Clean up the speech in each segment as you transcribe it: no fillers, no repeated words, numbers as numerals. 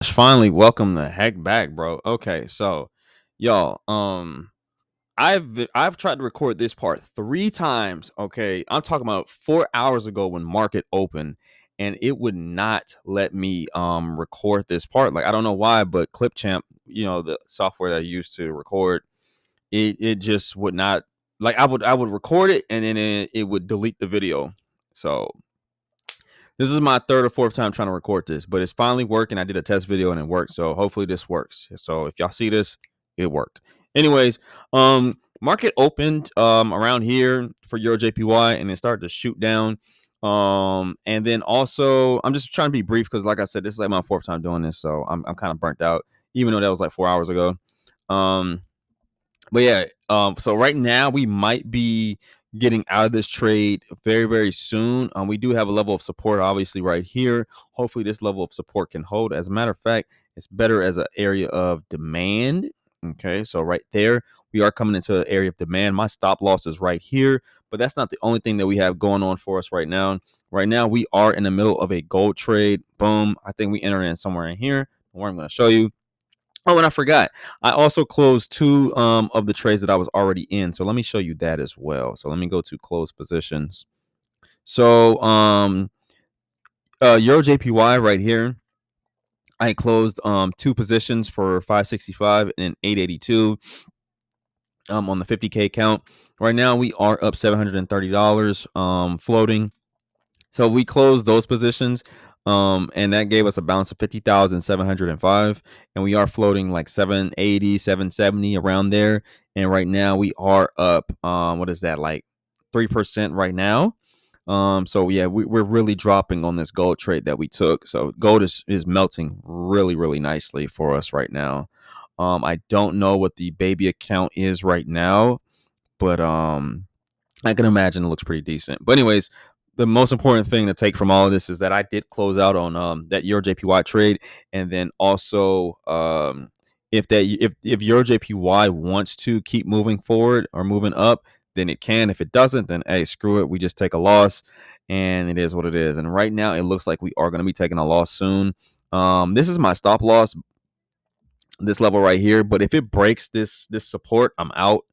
Finally, welcome the heck back, bro. Okay, so y'all, I've tried to record this part 3 times. Okay, I'm talking about 4 hours ago when market opened, and it would not let me record this part. Like I don't know why, but Clipchamp, the software that I use to record, it just would not. Like I would record it and then it would delete the video. So this is my third or fourth time trying to record this, but it's finally working. I did a test video and it worked. So hopefully this works. So if y'all see this, it worked. Anyways, market opened around here for Euro JPY and it started to shoot down. And then also I'm just trying to be brief because like I said, this is like my fourth time doing this, so I'm kind of burnt out, even though that was like 4 hours ago. Um, but yeah, so right now we might be getting out of this trade very, very soon. We do have a level of support, obviously, right here. Hopefully, this level of support can hold. As a matter of fact, it's better as an area of demand. Okay, so right there, we are coming into an area of demand. My stop loss is right here, but that's not the only thing that we have going on for us right now. Right now, we are in the middle of a gold trade. Boom. I think we enter in somewhere in here, where I'm going to show you. Oh, and I forgot. I also closed two of the trades that I was already in. So let me show you that as well. So let me go to close positions. So Euro JPY right here. I closed two positions for 565 and 882 on the 50K count. Right now we are up $730 floating. So we closed those positions, and that gave us a balance of 50,705, and we are floating like 780, 770 around there. And right now we are up, what is that, like 3% right now. So yeah, we're really dropping on this gold trade that we took. So gold is melting really, really nicely for us right now. I don't know what the baby account is right now, but I can imagine it looks pretty decent. But anyways, the most important thing to take from all of this is that I did close out on that Euro JPY trade, and then also if Euro JPY wants to keep moving forward or moving up, then it can. If it doesn't, then hey, screw it. We just take a loss, and it is what it is. And right now, it looks like we are going to be taking a loss soon. This is my stop loss, this level right here. But if it breaks this support, I'm out.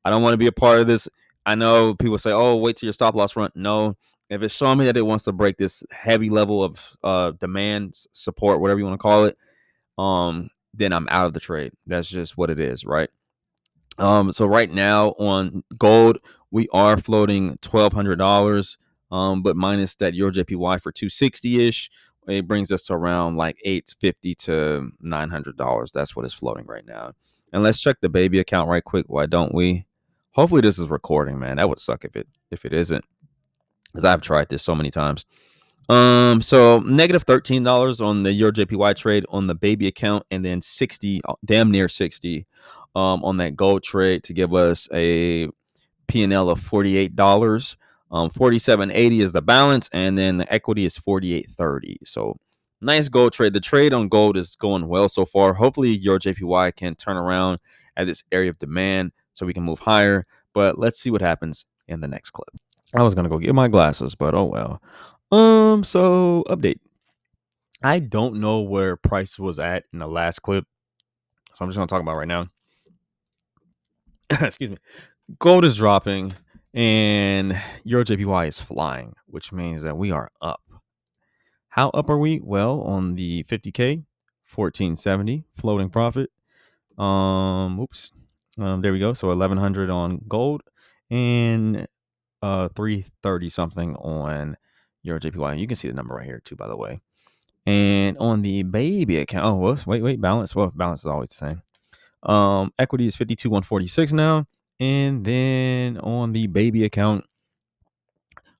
I don't want to be a part of this. I know people say, "Oh, wait till your stop loss run." No, if it's showing me that it wants to break this heavy level of demand support, whatever you want to call it, then I'm out of the trade. That's just what it is, right? So right now on gold, we are floating $1,200, but minus that Euro JPY for 260 ish, it brings us to around like 850 to $900. That's what it's floating right now. And let's check the baby account right quick. Why don't we? Hopefully this is recording, man. That would suck if it isn't, because I've tried this so many times. So negative $13 on the Euro JPY trade on the baby account, and then 60, damn near 60, on that gold trade to give us a P&L of $48. 47.80 is the balance, and then the equity is 48.30. So nice gold trade. The trade on gold is going well so far. Hopefully Euro JPY can turn around at this area of demand so we can move higher. But let's see what happens in the next clip. I was gonna go get my glasses, but oh well. So update. I don't know where price was at in the last clip, so I'm just gonna talk about it right now. Excuse me. Gold is dropping, and Euro JPY is flying, which means that we are up. How up are we? Well, on the 50K, 1470 floating profit. Oops. There we go. So 1100 on gold, and 330 something on Euro JPY. You can see the number right here too, by the way. And on the baby account, wait, balance. Well, balance is always the same. Equity is 52,146 now. And then on the baby account,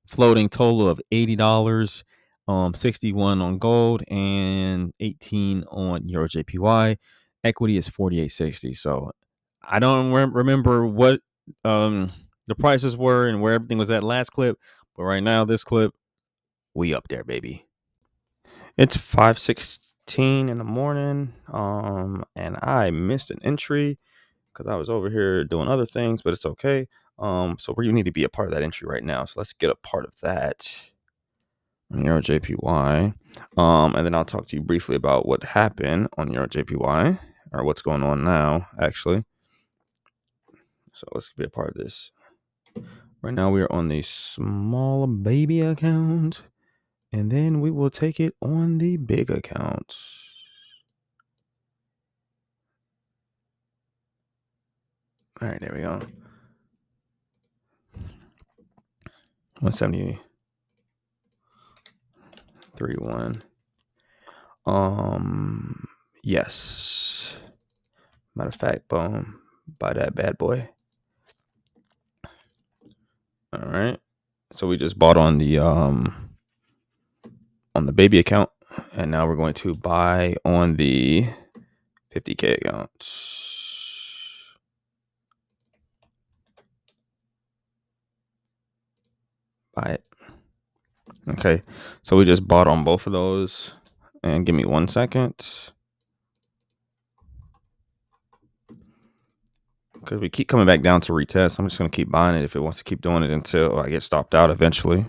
floating total of $80, 61 on gold and 18 on Euro JPY. Equity is 48.60. So I don't remember what the prices were and where everything was at last clip, but right now this clip, we up there, baby. It's 5:16 in the morning, and I missed an entry because I was over here doing other things, but it's okay. So we need to be a part of that entry right now. So let's get a part of that. on Euro JPY. And then I'll talk to you briefly about what happened on Euro JPY, or what's going on now, actually. So let's be a part of this. Right now we are on the small baby account, and then we will take it on the big account. All right, there we go. 173.1. Yes. Matter of fact, boom. Buy that bad boy. All right. So we just bought on the baby account, and now we're going to buy on the 50K account. Buy it. Okay. So we just bought on both of those, and give me 1 second. Because we keep coming back down to retest. I'm just going to keep buying it if it wants to keep doing it until I get stopped out eventually.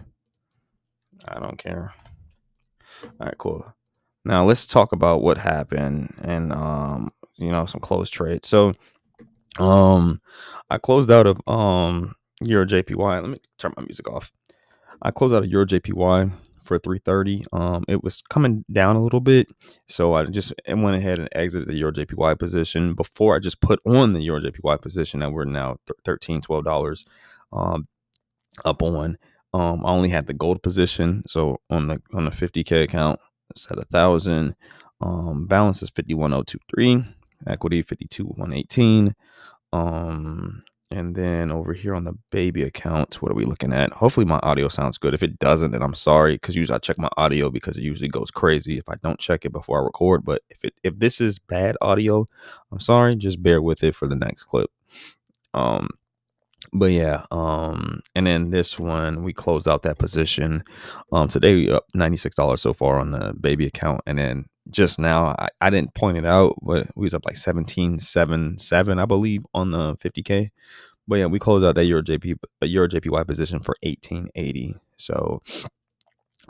I don't care. All right, cool. Now let's talk about what happened and some closed trades. So I closed out of Euro JPY. Let me turn my music off. I closed out of Euro JPY for 330. It was coming down a little bit, so I just went ahead and exited the Euro JPY position before I just put on the Euro JPY position that we're now $13-12 up on. I only had the gold position, so on the 50K account, it's at 1,000. Balance is 51,023. Equity 52,118. And then over here on the baby account, what are we looking at? Hopefully my audio sounds good. If it doesn't, then I'm sorry, because usually I check my audio because it usually goes crazy if I don't check it before I record. But if this is bad audio, I'm sorry. Just bear with it for the next clip. But yeah, and then this one we closed out that position. Today we up $96 so far on the baby account, and then just now I didn't point it out, but we was up like 17.77, I believe, on the 50K. But yeah, we closed out that Euro JPY position for 1880. So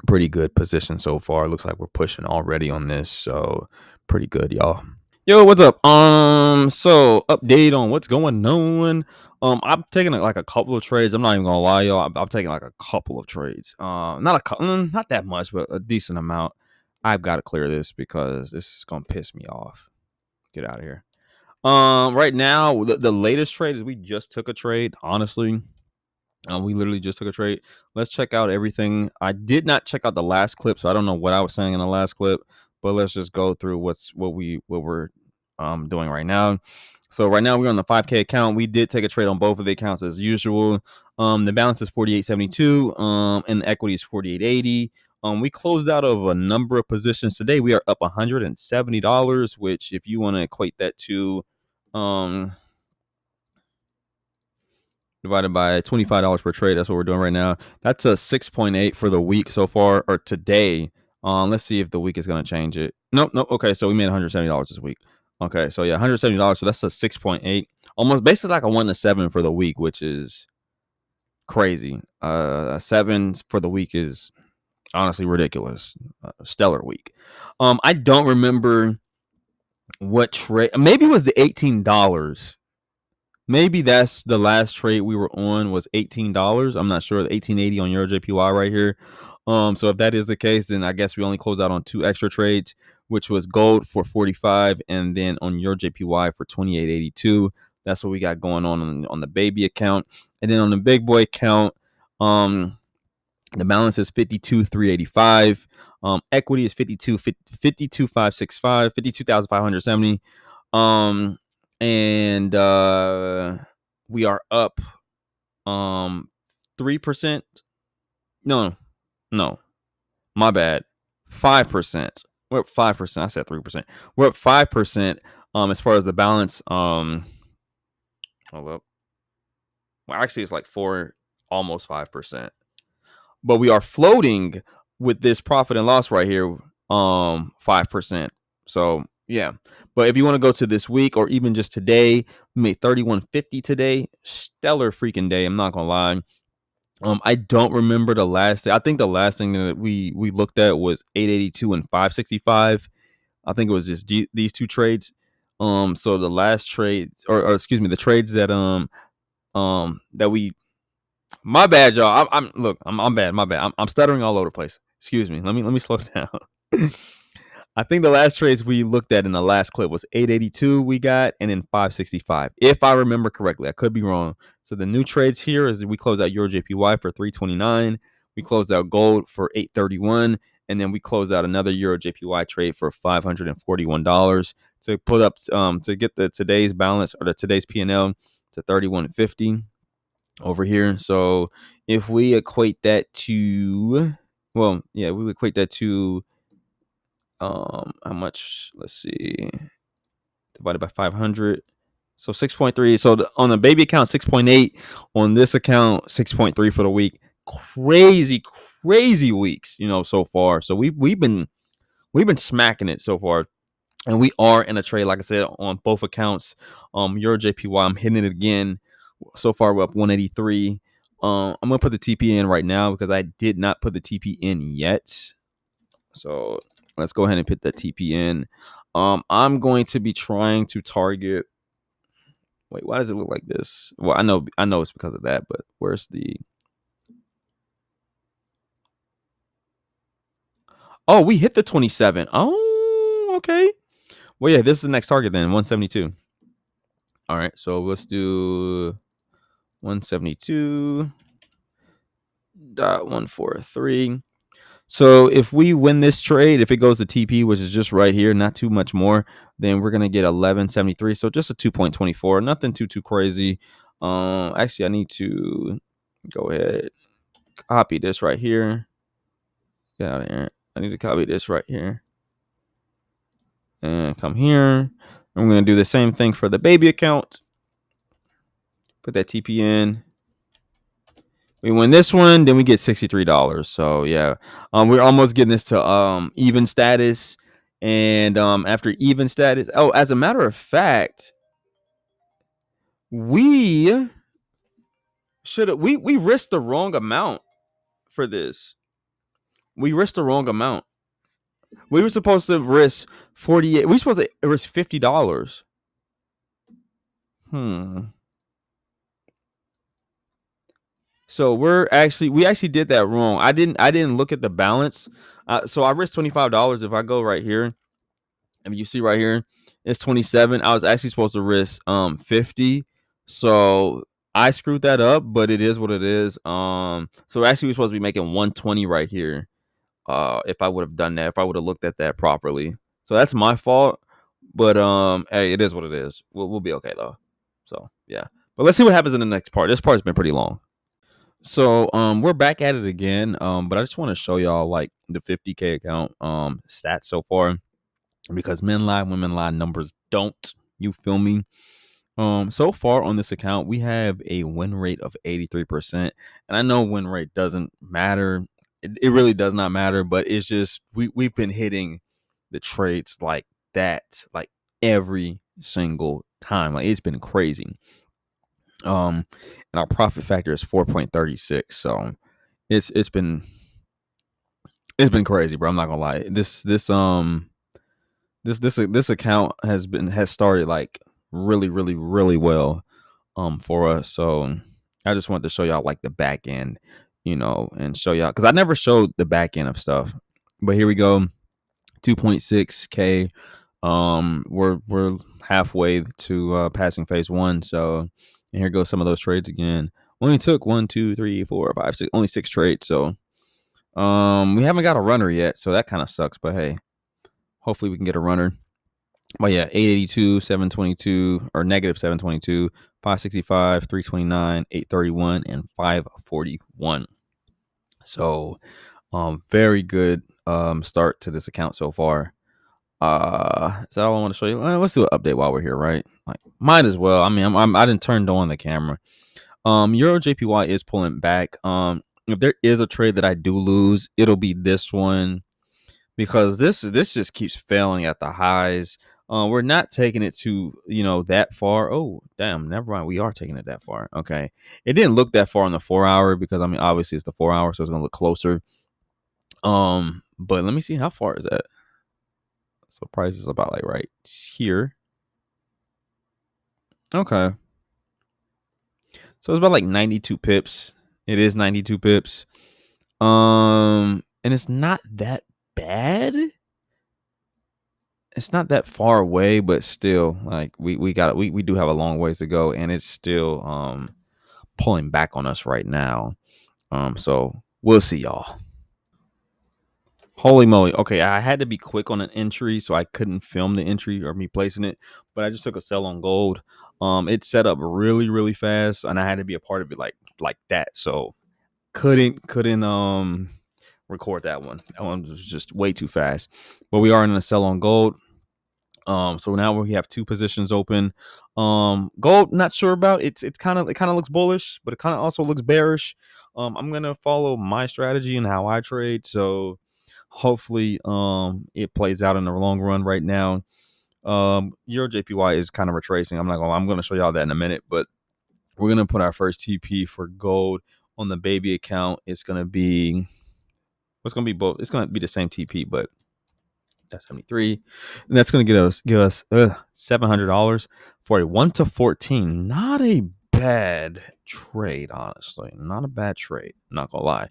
pretty good position so far. Looks like we're pushing already on this, so pretty good, y'all. Yo, what's up? So update on what's going on. I've taken like a couple of trades. I'm not even gonna lie, y'all. I've taken like a couple of trades. Not that much, but a decent amount. I've got to clear this because this is gonna piss me off. Get out of here. Right now, the latest trade is we just took a trade. Honestly, we literally just took a trade. Let's check out everything. I did not check out the last clip, so I don't know what I was saying in the last clip. But let's just go through what we're doing right now. So right now we're on the 5K account. We did take a trade on both of the accounts as usual. The balance is 48.72. And the equity is 48.80. We closed out of a number of positions today. We are up $170, which if you want to equate that to divided by $25 per trade. That's what we're doing right now. That's a 6.8 for the week so far, or today. Let's see if the week is going to change it. Nope. Okay, so we made $170 this week. Okay, so yeah, $170. So that's a 6.8, almost basically like a 1-7 for the week, which is crazy. A 7 for the week is honestly ridiculous. Stellar week. I don't remember what trade. Maybe it was the $18. Maybe that's the last trade we were on was $18. I'm not sure. 1880 on Euro JPY right here. So if that is the case, then I guess we only closed out on 2 extra trades, which was gold for 45, and then on Euro JPY for 28.82. That's what we got going on the baby account, and then on the big boy account, the balance is 52,385. Equity is 52,565, 52,570. And we are up 3%. No, my bad. 5%. We're up 5%. I said 3%. We're up 5% as far as the balance. Hold up. Well, actually it's like 4, almost 5%. But we are floating with this profit and loss right here 5%. So yeah, but if you want to go to this week or even just today, we made 31.50 today. Stellar freaking day, I'm not gonna lie. I don't remember the last thing. I think the last thing that we looked at was 882 and 565. I think it was just these two trades. So the last trade, or excuse me, the trades that we. My bad, y'all. I'm bad. My bad. I'm stuttering all over the place. Excuse me. Let me slow down. I think the last trades we looked at in the last clip was 882 we got, and then 565, if I remember correctly. I could be wrong. So the new trades here is we closed out Euro JPY for 329. We closed out gold for 831, and then we closed out another Euro JPY trade for $541 to put up to get the today's balance, or the today's P&L, to 3150 over here. So if we equate that to, well, yeah, we would equate that to how much? Let's see, divided by 500. So 6.3. So on the baby account, 6.8. On this account, 6.3 for the week. Crazy, crazy weeks, so far. So we've been smacking it so far. And we are in a trade, like I said, on both accounts. Euro JPY, I'm hitting it again. So far, we're up 183. I'm gonna put the TP in right now because I did not put the TP in yet. So let's go ahead and put that TP in. I'm going to be trying to target. Wait, why does it look like this? Well, I know it's because of that, but where's the? Oh, we hit the 27. Oh, okay. Well, yeah, this is the next target then, 172. All right, so let's do 172.143. So if we win this trade, if it goes to TP, which is just right here, not too much more, then we're gonna get 1173. So just a 2.24, nothing too crazy. Actually, I need to go ahead, copy this right here. Get out of here. I need to copy this right here and come here. I'm gonna do the same thing for the baby account. Put that TP in. We win this one, then we get $63. So yeah, we're almost getting this to even status, and after even status, oh, as a matter of fact, we should have we risked the wrong amount for this. We risked the wrong amount. We were supposed to risk 48. We were supposed to risk $50. Hmm. So we actually did that wrong. I didn't look at the balance. So I risked $25. If I go right here, and you see right here, it's 27. I was actually supposed to risk 50. So I screwed that up, but it is what it is. So actually we're supposed to be making 120 right here. If I would have done that, if I would have looked at that properly. So that's my fault. But hey, it is what it is. We'll be okay though. So yeah. But let's see what happens in the next part. This part's been pretty long. So we're back at it again. But I just want to show y'all like the 50K account stats so far, because men lie, women lie, numbers don't. You feel me? So far on this account, we have a win rate of 83%. And I know win rate doesn't matter. It really does not matter, but it's just we've been hitting the trades like that, like every single time. Like it's been crazy. And our profit factor is 4.36. So it's been crazy, bro. I'm not gonna lie. This account has started like really really really well for us. So I just wanted to show y'all like the back end, and show y'all, because I never showed the back end of stuff. But here we go. 2.6K. We're halfway to passing phase one. So, and here goes some of those trades again. Only took 1, 2, 3, 4, 5, 6, only 6 trades. So we haven't got a runner yet, so that kind of sucks. But hey, hopefully we can get a runner. But yeah, 882, 722, or negative 722, 565, 329, 831, and 541. So very good start to this account so far. Is that all I want to show you? Let's do an update while we're here, right? Like, might as well. I mean, I didn't turn on the camera. Euro JPY is pulling back. If there is a trade that I do lose, it'll be this one, because this just keeps failing at the highs. We're not taking it to that far. Oh, damn, never mind. We are taking it that far. Okay, it didn't look that far on the 4 hour because I mean obviously it's the 4 hour, so it's gonna look closer. But let me see how far is that. So price is about like right here. Okay, so it's about like 92 pips. It is 92 pips. And it's not that bad. It's not that far away, but still, like we do have a long ways to go, and it's still pulling back on us right now. So we'll see, y'all. Holy moly! Okay, I had to be quick on an entry, so I couldn't film the entry or me placing it, but I just took a sell on gold. It set up really, really fast, and I had to be a part of it like that. So couldn't record that one. That one was just way too fast. But we are in a sell on gold. So now we have two positions open. Gold, not sure about. It kind of looks bullish, but it kind of also looks bearish. I'm gonna follow my strategy and how I trade. So hopefully it plays out in the long run right now. Euro JPY is kind of retracing. I'm gonna show y'all that in a minute, but we're gonna put our first TP for gold on the baby account. It's gonna be both. It's gonna be the same TP, but that's 73, and that's gonna give us $700 for a 1 to 14. Not a bad trade, honestly. Not a bad trade. Not gonna lie.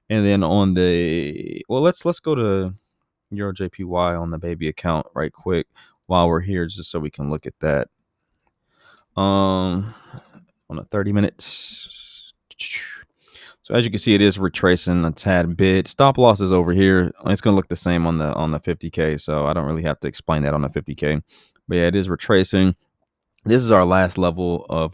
And then on the let's go to Euro JPY on the baby account right quick while we're here, just so we can look at that. On a 30 minutes. So as you can see, it is retracing a tad bit. Stop loss is over here. It's gonna look the same on the 50K, so I don't really have to explain that on the 50K. But yeah, it is retracing. This is our last level of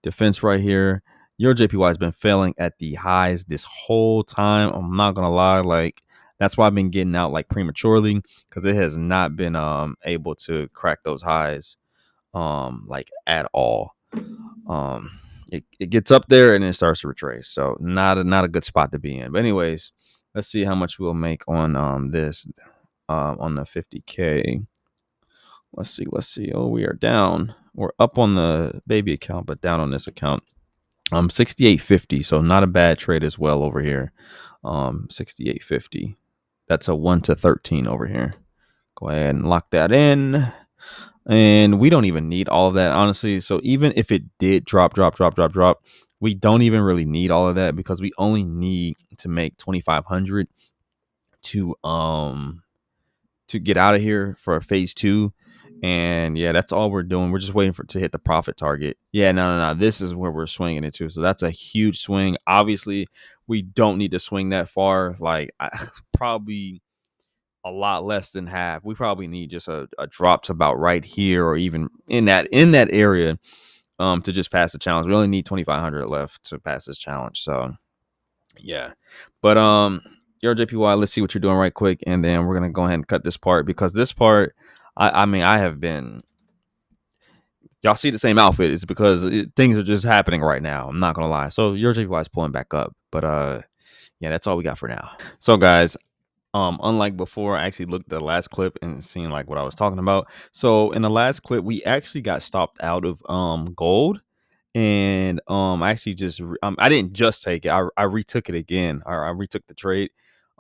defense right here. Your JPY has been failing at the highs this whole time. I'm not gonna lie, like that's why I've been getting out like prematurely, because it has not been able to crack those highs like at all. Um, it gets up there and it starts to retrace. So not a good spot to be in. But anyways, let's see how much we'll make on this on the 50K. Let's see. Oh, we are down. We're up on the baby account, but down on this account. 68.50. So not a bad trade as well over here. 68.50. That's a 1 to 13 over here. Go ahead and lock that in. And we don't even need all of that, honestly. So even if it did drop, we don't even really need all of that, because we only need to make 2,500 to get out of here for phase two. And yeah, that's all we're doing. We're just waiting to hit the profit target. Yeah, no. This is where we're swinging it to. So that's a huge swing. Obviously, we don't need to swing that far. Like probably a lot less than half. We probably need just a drop to about right here, or even in that area, to just pass the challenge. We only need 2,500 left to pass this challenge. So yeah, but your JPY, let's see what you're doing right quick, and then we're gonna go ahead and cut this part, because this part, I mean, I have been. Y'all see the same outfit. It's because things are just happening right now. I'm not gonna lie. So your JPY is pulling back up, but yeah, that's all we got for now. So guys, unlike before, I actually looked at the last clip and seen like what I was talking about. So in the last clip, we actually got stopped out of gold, and I actually I didn't just take it. I retook it again. I retook the trade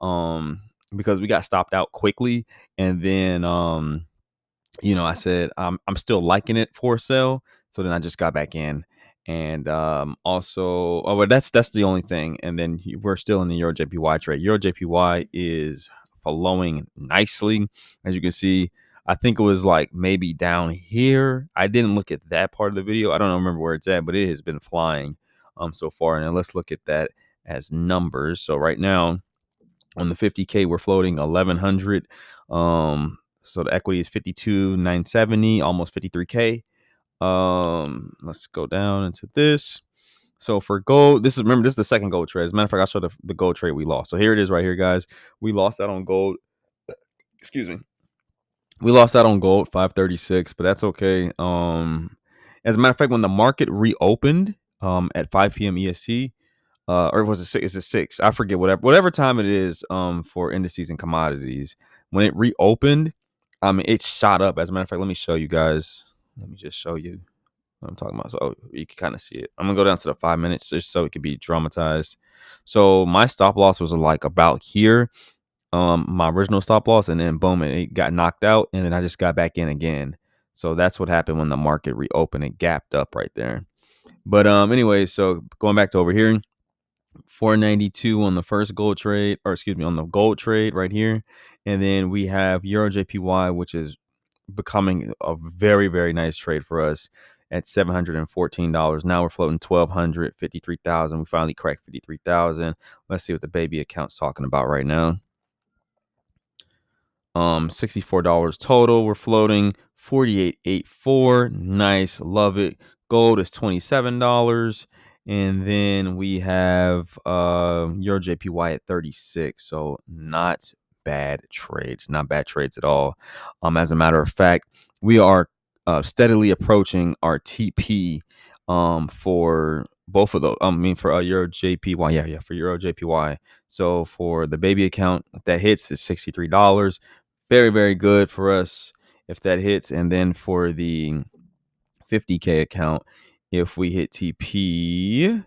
because we got stopped out quickly, and then I said I'm still liking it for sale. So then I just got back in, and also, oh, well, that's the only thing. And then we're still in the Euro JPY trade. Euro JPY is flowing nicely, as you can see. I think it was like maybe down here. I didn't look at that part of the video. I don't remember where it's at, but it has been flying so far. And then let's look at that as numbers. So right now on the 50K, we're floating 1,100. So the equity is 52,970, almost 53K. Let's go down into this. So for gold, this is the second gold trade. As a matter of fact, I'll show the gold trade we lost. So here it is right here, guys. We lost out on gold. Excuse me. We lost out on gold, 536, but that's okay. As a matter of fact, when the market reopened at 5 p.m. EST, or was it 6? Is it 6? I forget, whatever time it is for indices and commodities. When it reopened, I mean, it shot up. As a matter of fact, let me show you guys. Let me just show you what I'm talking about, so you can kind of see it. I'm gonna go down to the 5 minutes just so it can be dramatized. So my stop loss was like about here, my original stop loss, and then boom, it got knocked out, and then I just got back in again. So that's what happened when the market reopened. It gapped up right there. But anyway, so going back to over here, 492 on the first gold trade, or excuse me, on the gold trade right here, and then we have Euro JPY, which is becoming a very, very nice trade for us at $714. Now we're floating 1,200, 53,000. We finally cracked 53,000. Let's see what the baby account's talking about right now. $64 total. We're floating 48.84. Nice, love it. Gold is $27. And then we have Euro JPY at 36. So not bad trades. Not bad trades at all. As a matter of fact, we are steadily approaching our TP for both of those. I mean, for Euro JPY. Yeah, for Euro JPY. So for the baby account, if that hits, is $63. Very, very good for us if that hits. And then for the 50K account, if we hit TP,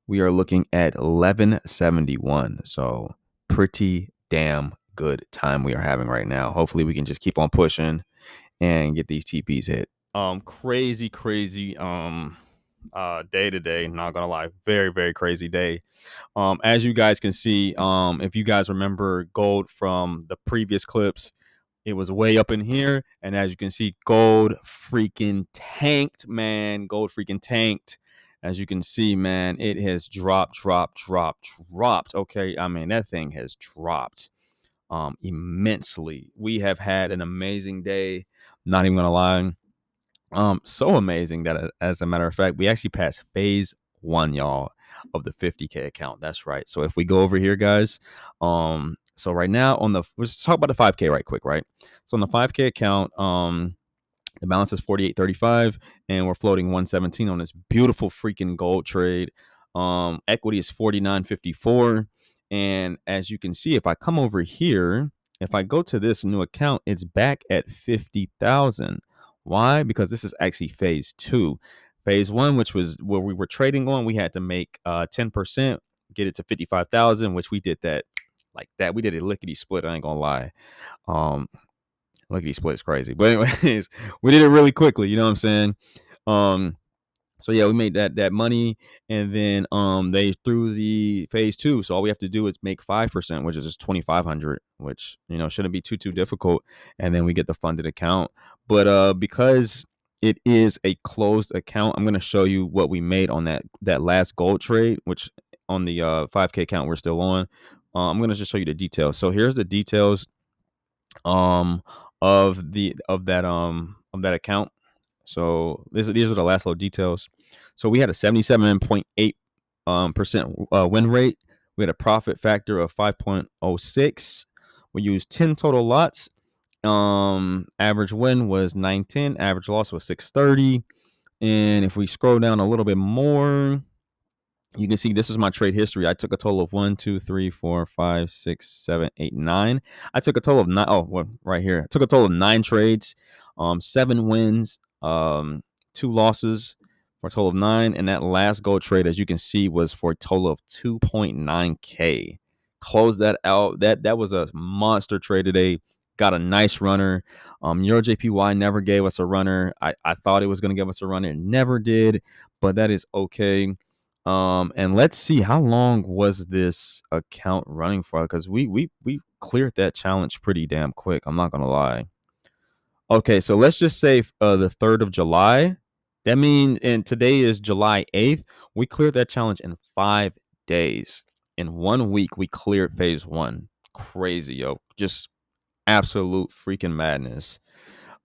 we are looking at 1171. So pretty damn good time we are having right now. Hopefully we can just keep on pushing and get these TPs hit. Crazy day today, not gonna lie. Very, very crazy day. As you guys can see, if you guys remember gold from the previous clips, it was way up in here, and as you can see, gold freaking tanked, man. Gold freaking tanked. As you can see, man, it has dropped. Okay, I mean, that thing has dropped immensely. We have had an amazing day, not even gonna lie. So amazing that, as a matter of fact, we actually passed phase one, y'all, of the 50K account. That's right. So if we go over here, guys, so right now let's talk about the 5K right quick, right? So on the 5K account, the balance is 48.35, and we're floating 117 on this beautiful freaking gold trade. Equity is 49.54, and as you can see, if I come over here, if I go to this new account, it's back at 50,000. Why? Because this is actually phase two. Phase one, which was where we were trading on, we had to make 10%, get it to 55,000, which we did that like that. We did a lickety split. I ain't gonna lie. Lickety split is crazy, but anyways, we did it really quickly. You know what I'm saying? Um, so yeah, we made that money, and then they threw the phase two. So all we have to do is make 5%, which is just 2,500, which shouldn't be too difficult, and then we get the funded account. But because it is a closed account, I'm gonna show you what we made on that last gold trade, which on the 5K account we're still on. I'm gonna just show you the details. So here's the details um of that account. So these are the last little details. So we had a 77.8 percent win rate. We had a profit factor of 5.06. We used 10 total lots. Average win was 910. Average loss was 630. And if we scroll down a little bit more, you can see this is my trade history. I took a total of 1, 2, 3, 4, 5, 6, 7, 8, 9. I took a total of 9. Oh, well, right here. I took a total of 9 trades, 7 wins, 2 losses for a total of 9. And that last gold trade, as you can see, was for a total of 2.9K. Close that out. That was a monster trade today. Got a nice runner. Euro JPY never gave us a runner. I thought it was going to give us a runner. It never did, but that is okay. And let's see, how long was this account running for? Because we cleared that challenge pretty damn quick. I'm not gonna lie. Okay, so let's just say the 3rd of July. That means, and today is July 8th. We cleared that challenge in 5 days. In 1 week, we cleared phase one. Crazy, yo. Just absolute freaking madness.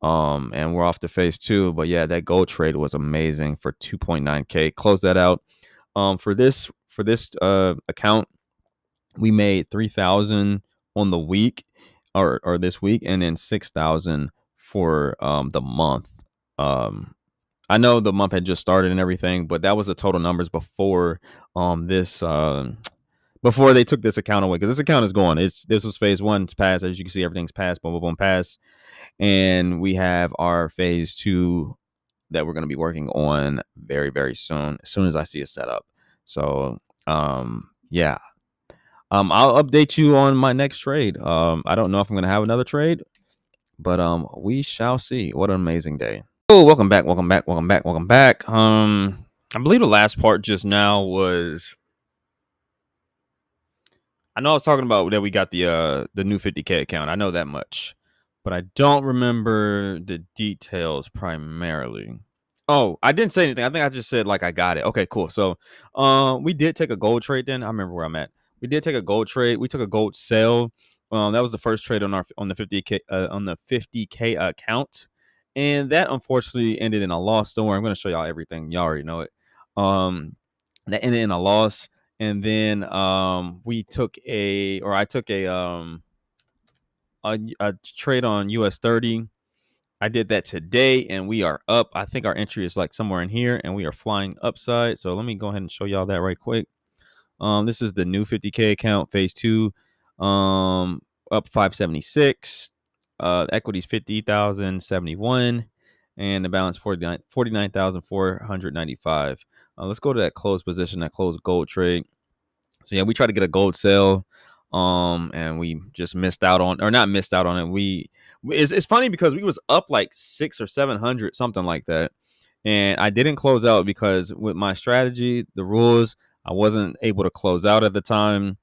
And we're off to phase two. But yeah, that gold trade was amazing for 2.9K. Close that out. For this account, we made 3,000 on the week, or this week, and then 6,000 for the month. I know the month had just started and everything, but that was the total numbers before this before they took this account away, because this account is gone. This was phase one. It's passed. As you can see, everything's passed. Boom, boom, boom, pass. And we have our phase two that we're going to be working on very, very soon. As soon as I see it set up. So, yeah. I'll update you on my next trade. I don't know if I'm going to have another trade, but we shall see. What an amazing day. Oh, welcome back, welcome back, welcome back, welcome back. I believe the last part just now was, I know I was talking about that we got the new 50K account. I know that much, but I don't remember the details primarily. Oh, I didn't say anything. I think I just said like I got it. Okay, cool. So, we did take a gold trade. Then I remember where I'm at. We did take a gold trade. We took a gold sell. That was the first trade on the 50K account, and that unfortunately ended in a loss. Don't worry, I'm going to show y'all everything. Y'all already know it. That ended in a loss, and then I took a trade on US 30. I did that today, and we are up. I think our entry is like somewhere in here, and we are flying upside. So let me go ahead and show y'all that right quick. This is the new 50K account, phase two, up 576. Equities 50,071, and the balance 49,495. Let's go to that closed position, that closed gold trade. So yeah, we tried to get a gold sale, and we just missed out on, or not missed out on it. It's funny because we was up like 600 or 700, something like that, and I didn't close out because with my strategy, the rules, I wasn't able to close out at the time.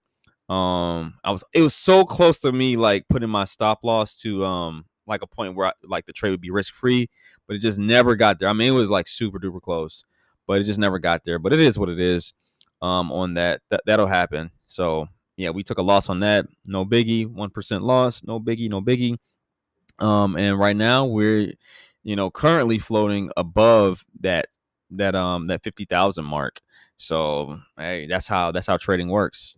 It was so close to me like putting my stop loss to like a point where like the trade would be risk free, but it just never got there. I mean, it was like super duper close, but it just never got there. But it is what it is. On that'll happen. So yeah, we took a loss on that. No biggie, 1% loss. No biggie, no biggie. And right now we're, currently floating above that 50,000 mark. So hey, that's how trading works.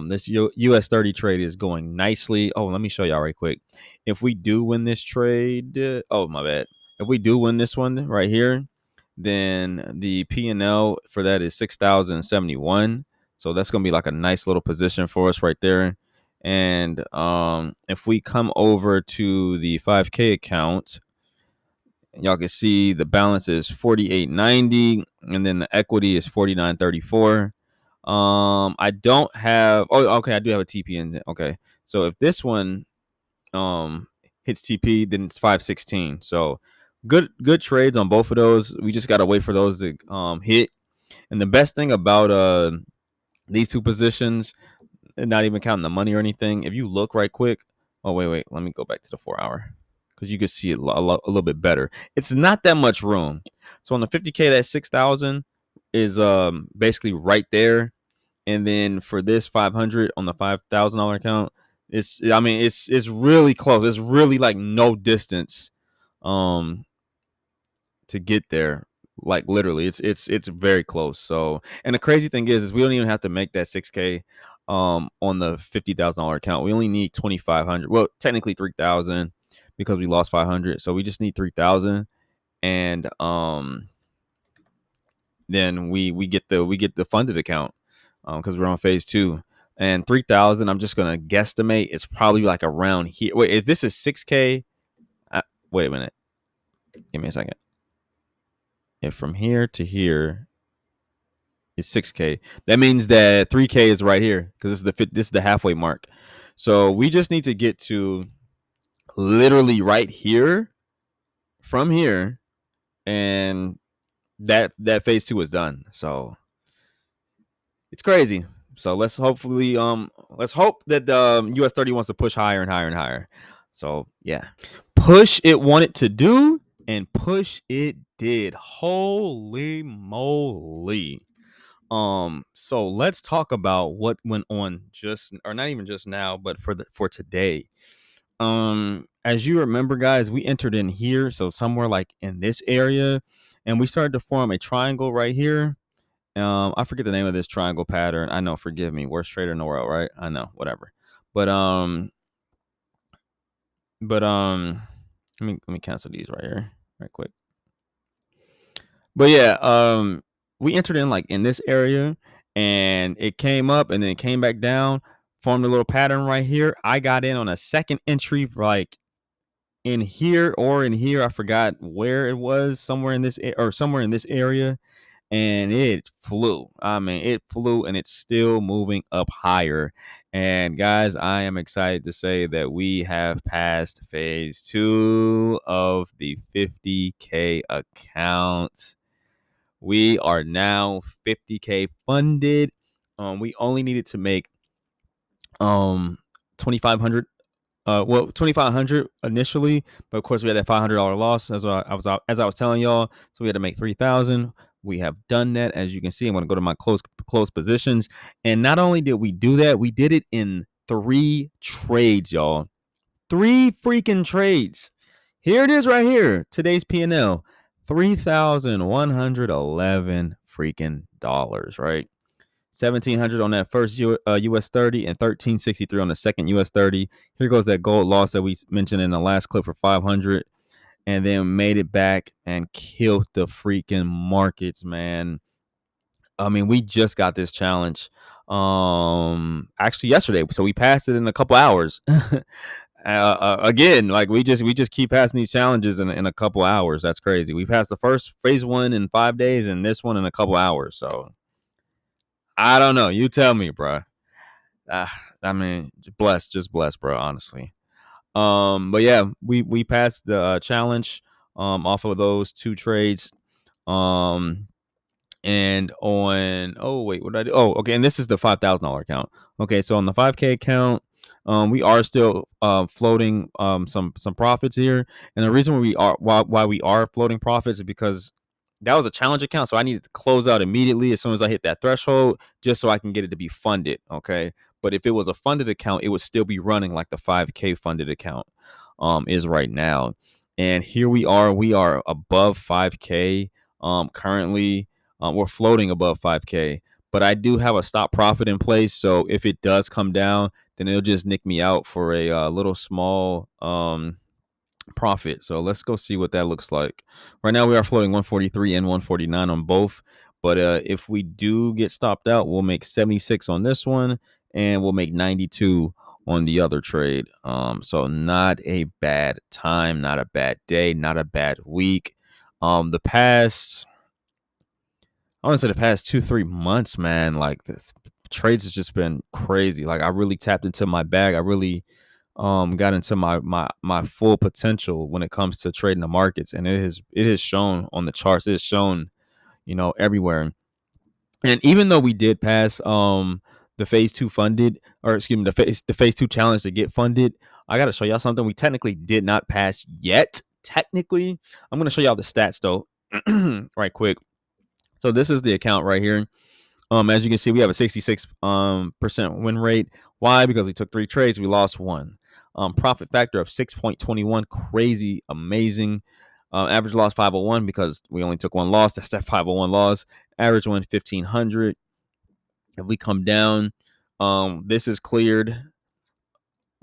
This US 30 trade is going nicely. Oh, let me show y'all right quick. If we do win this trade, oh my bad. If we do win this one right here, then the P&L for that is 6,071. So that's gonna be like a nice little position for us right there. And if we come over to the 5K account, y'all can see the balance is 4890, and then the equity is 4934. I don't have. Oh, okay. I do have a TP in. Okay, so if this one hits TP, then it's 516. So good trades on both of those. We just gotta wait for those to hit. And the best thing about these two positions, and not even counting the money or anything, if you look right quick. Oh wait. Let me go back to the 4 hour because you can see it a little bit better. It's not that much room. So on the 50K, that 6,000 is basically right there. And then for this 500 on the $5,000 account, it's really close. It's really like no distance um to get there. Like literally, it's very close. So, and the crazy thing is we don't even have to make that 6K on the $50,000 account. We only need 2,500. Well, technically 3,000 because we lost 500. So we just need 3,000, and then we get the funded account because we're on phase two. And 3,000, I'm just gonna guesstimate it's probably like around here. Wait, if this is 6K, wait a minute, give me a second. If from here to here is 6K, that means that 3K is right here because this is the halfway mark. So we just need to get to literally right here from here, and that phase two is done. So it's crazy. So let's hope that the US 30 wants to push higher and higher and higher. So yeah, push it wanted to do, and push it did. Holy moly! So let's talk about what went on or not even just now, but for today. As you remember, guys, we entered in here, so somewhere like in this area, and we started to form a triangle right here. I forget the name of this triangle pattern. I know, forgive me, worst trader in the world, right? I know, whatever. But let me cancel these right here, right quick. But yeah, we entered in like in this area, and it came up and then it came back down, formed a little pattern right here. I got in on a second entry, like in here or in here. I forgot where it was, somewhere in this or somewhere in this area, and it flew. I mean, it flew, and it's still moving up higher. And guys, I am excited to say that we have passed phase 2 of the 50K account. We are now 50K funded. We only needed to make 2500, 2500 initially, but of course we had that $500 loss as I was telling y'all. So we had to make 3000. We have done that, as you can see. I'm going to go to my close positions, and not only did we do that, we did it in 3 trades, y'all. 3 freaking trades. Here it is right here. Today's P&L, $3,111 freaking dollars, right? 1,700 on that first US 30 and 1,363 on the second US 30. Here goes that gold loss that we mentioned in the last clip for 500, and then made it back and killed the freaking markets, man. I mean, we just got this challenge actually yesterday, so we passed it in a couple hours. Again, like we just keep passing these challenges in a couple hours. That's crazy. We passed the first phase 1 in 5 days, and this one in a couple hours. So I don't know. You tell me, bro. I mean, just blessed, bro. Honestly. But yeah, we passed the challenge off of those 2 trades. And on, oh wait, what did I do? Oh, okay, and this is the $5,000 account. Okay, so on the 5K account, we are still floating some profits here, and the reason why we are floating profits is because that was a challenge account, so I needed to close out immediately as soon as I hit that threshold, just so I can get it to be funded. Okay, but if it was a funded account, it would still be running like the 5K funded account is right now. And here we are above 5K currently. We're floating above 5K, but I do have a stop profit in place. So if it does come down, then it'll just nick me out for a little small profit. So let's go see what that looks like. Right now, we are floating 143 and 149 on both. But if we do get stopped out, we'll make 76 on this one, and we'll make 92 on the other trade. So not a bad time, not a bad day, not a bad week. The past, I want to say the past 2-3 months, man, like the trades has just been crazy. Like I really tapped into my bag. I really got into my full potential when it comes to trading the markets, and it has shown on the charts. It has shown, everywhere. And even though we did pass the phase 2 funded, or excuse me, the phase 2 challenge to get funded, I got to show y'all something we technically did not pass yet. Technically, I'm going to show y'all the stats though right quick. So this is the account right here. As you can see, we have a 66% win rate. Why? Because we took 3 trades, we lost 1. Profit factor of 6.21, crazy, amazing. Average loss 501 because we only took 1 loss. That's that 501 loss. Average win 1,500. If we come down, this is cleared.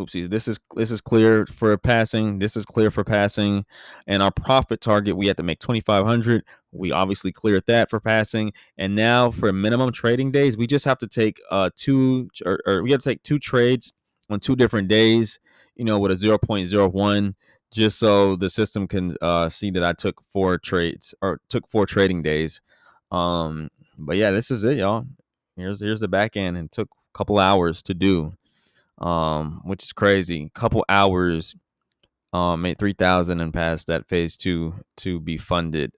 Oopsies. This is clear for passing. This is clear for passing, and our profit target, we had to make 2,500. We obviously cleared that for passing, and now for minimum trading days, we just have to take or we have to take 2 trades on 2 different days. With a 0.01, just so the system can see that I took 4 trades or took 4 trading days. But yeah, this is it, y'all. Here's the back end, and took a couple hours to do. Which is crazy. Couple hours, made 3,000 and passed that phase 2 to be funded.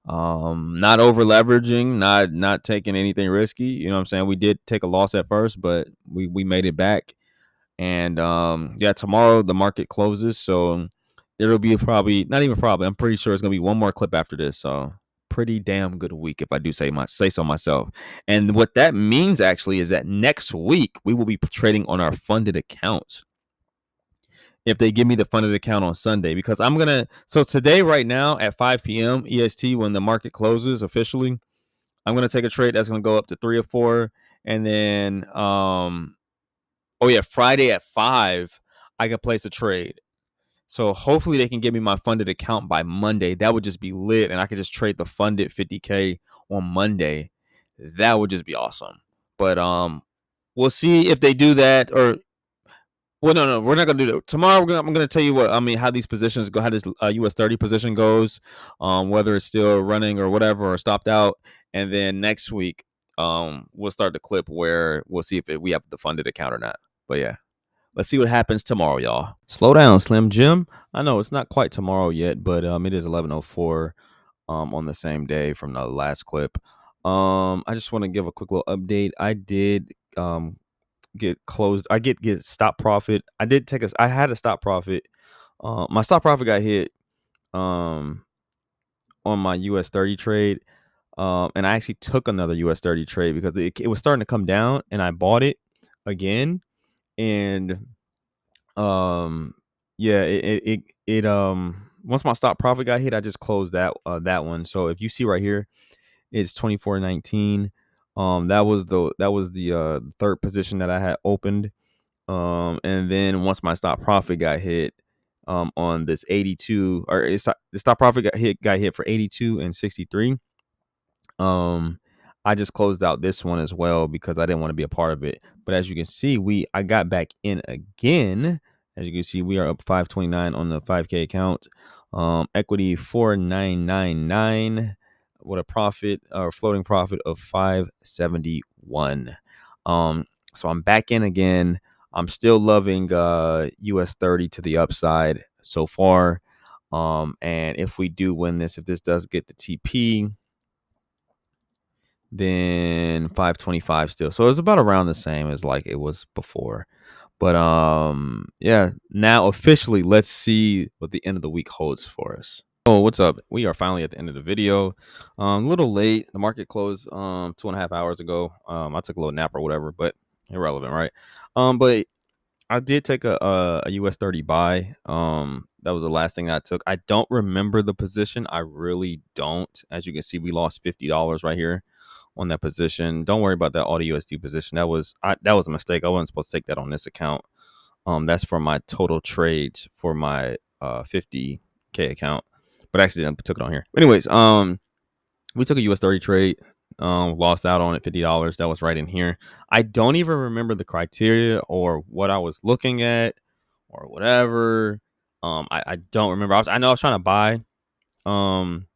Not over leveraging, not taking anything risky. You know what I'm saying? We did take a loss at first, but we made it back. And yeah, tomorrow the market closes, so there'll be probably, not even probably, I'm pretty sure it's gonna be one more clip after this. So pretty damn good week, if I do say so myself. And what that means actually is that next week we will be trading on our funded accounts. If they give me the funded account on Sunday, because so today, right now at 5 p.m. EST, when the market closes officially, I'm gonna take a trade that's gonna go up to 3 or 4, and then oh yeah, Friday at 5, I can place a trade. So hopefully they can give me my funded account by Monday. That would just be lit, and I could just trade the funded 50K on Monday. That would just be awesome. But we'll see if they do that. Or well, no, we're not gonna do that tomorrow. I'm gonna tell you what I mean. How these positions go. How this US 30 position goes. Whether it's still running or whatever or stopped out. And then next week, we'll start the clip where we'll see if we have the funded account or not. But yeah. Let's see what happens tomorrow, y'all. Slow down, Slim Jim. I know it's not quite tomorrow yet, but it is 11:04 on the same day from the last clip. I just want to give a quick little update. I did get closed. I get stop profit. I had a stop profit. My stop profit got hit um on my US 30 trade. And I actually took another US 30 trade because it was starting to come down and I bought it again. And Um, yeah, once my stop profit got hit, I just closed that one. So if you see right here, it's 24.19. That was the third position that I had opened. And then once my stop profit got hit, on this 82, or the stop profit got hit for 82 and 63. um, I just closed out this one as well because I didn't want to be a part of it. But as you can see, I got back in again. As you can see, we are up 529 on the 5K account. Equity 4999. What a profit or floating profit of 571. So I'm back in again. I'm still loving US 30 to the upside so far. And if we do win this, if this does get the TP, then 525 still. So it's about around the same as like it was before. But yeah, now officially let's see what the end of the week holds for us. Oh, what's up? We are finally at the end of the video. A little late. The market closed 2.5 hours ago. I took a little nap or whatever, but irrelevant, right? But I did take a US 30 buy. That was the last thing I took. I don't remember the position. I really don't. As you can see, we lost $50 right here on that position. Don't worry about that auto USD position. That was a mistake. I wasn't supposed to take that on this account. That's for my total trades for my 50K account, but I accidentally took it on here. Anyways, we took a US 30 trade. Lost out on it $50. That was right in here. I don't even remember the criteria or what I was looking at or whatever. I don't remember. I know I was trying to buy. Um,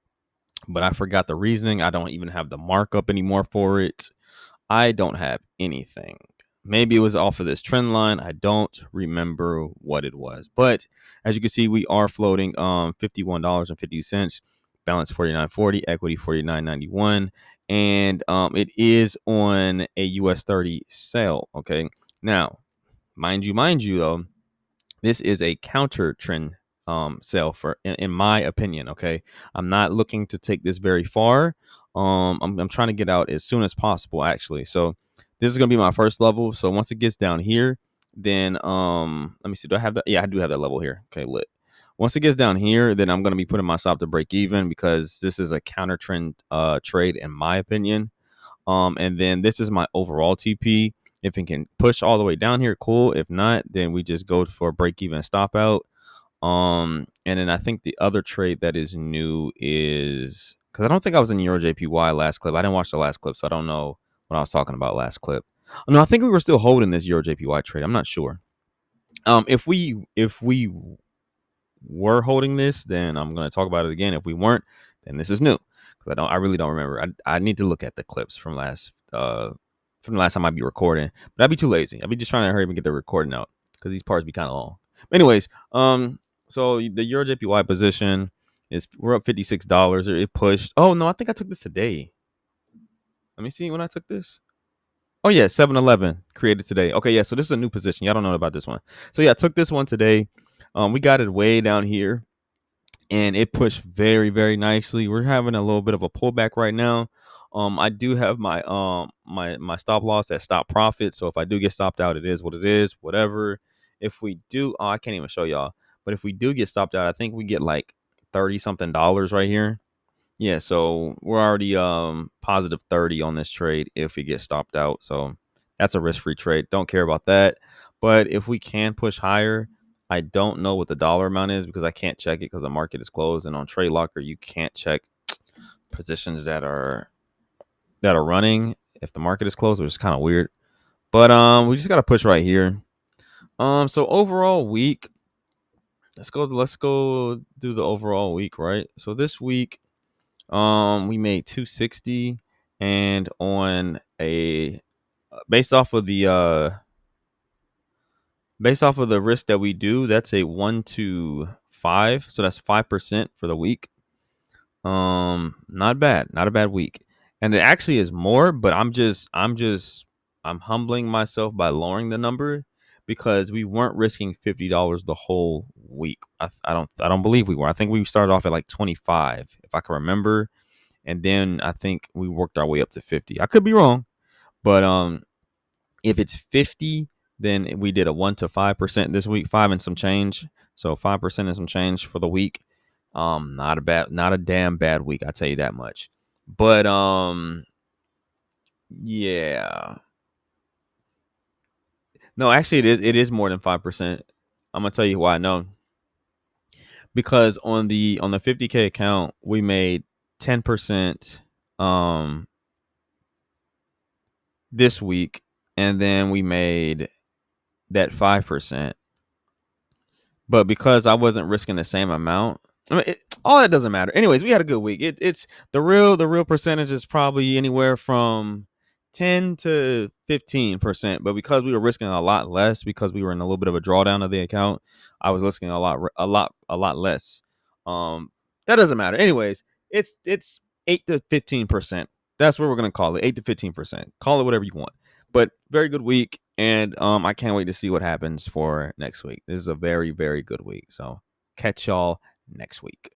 but I forgot the reasoning. I don't even have the markup anymore for it. I don't have anything. Maybe it was off of this trend line. I don't remember what it was. But as you can see, we are floating $51.50, balance 49.40, equity 49.91, and it is on a US 30 sale. Okay. Now, mind you though, this is a counter trend sale for in my opinion. Okay, I'm not looking to take this very far. I'm trying to get out as soon as possible actually. So this is gonna be my first level. So once it gets down here, then let me see, do I have that? Yeah, I do have that level here. Okay, lit. Once it gets down here, then I'm gonna be putting my stop to break even because this is a counter trend trade in my opinion. And then this is my overall TP. If it can push all the way down here, cool. If not, then we just go for a break even stop out. And then I think the other trade that is new is because I don't think I was in Euro JPY last clip. I didn't watch the last clip, so I don't know what I was talking about last clip. No, I think we were still holding this Euro JPY trade. I'm not sure. If we were holding this, then I'm gonna talk about it again. If we weren't, then this is new because I really don't remember. I need to look at the clips from the last time I'd be recording, but I'd be too lazy. I'd be just trying to hurry up and get the recording out because these parts be kind of long. Anyways, so the Euro JPY position is we're up $56. It pushed. Oh no, I think I took this today. Let me see when I took this. Oh yeah, 7-Eleven created today. Okay, yeah, so this is a new position. Y'all don't know about this one. So yeah, I took this one today. We got it way down here and it pushed very, very nicely. We're having a little bit of a pullback right now. I do have my stop loss at stop profit. So if I do get stopped out, it is what it is, whatever. If we do, oh, I can't even show y'all. But if we do get stopped out, I think we get like 30 something dollars right here. Yeah, so we're already positive 30 on this trade if we get stopped out. So that's a risk-free trade. Don't care about that. But if we can push higher, I don't know what the dollar amount is because I can't check it because the market is closed. And on Trade Locker, you can't check positions that are running. if the market is closed, which is kind of weird. But we just gotta push right here. So overall week, let's go do the overall week, right? So this week, we made 260, and on a based off of the risk that we do, that's a 1 to 5, so that's 5% for the week. Not bad, not a bad week, and it actually is more. But I'm humbling myself by lowering the number because we weren't risking $50 the whole week. I don't believe we were. I think we started off at like 25, if I can remember, and then I think we worked our way up to 50. I could be wrong, but if it's 50, then we did a 1 to 5% this week, five and some change. So 5% and some change for the week. Not a damn bad week, I tell you that much. But yeah. No, actually it is more than 5%. I'm gonna tell you why I know. Because on the 50K account, we made 10% this week, and then we made that 5%. But because I wasn't risking the same amount, I mean, all that doesn't matter. Anyways, we had a good week. It's the real percentage is probably anywhere from 10 to 15%. But because we were risking a lot less, because we were in a little bit of a drawdown of the account, I was risking a lot less. Um, that doesn't matter. Anyways, it's 8 to 15%. That's what we're gonna call it. 8 to 15%. Call it whatever you want. But very good week, and I can't wait to see what happens for next week. This is a very, very good week. So catch y'all next week.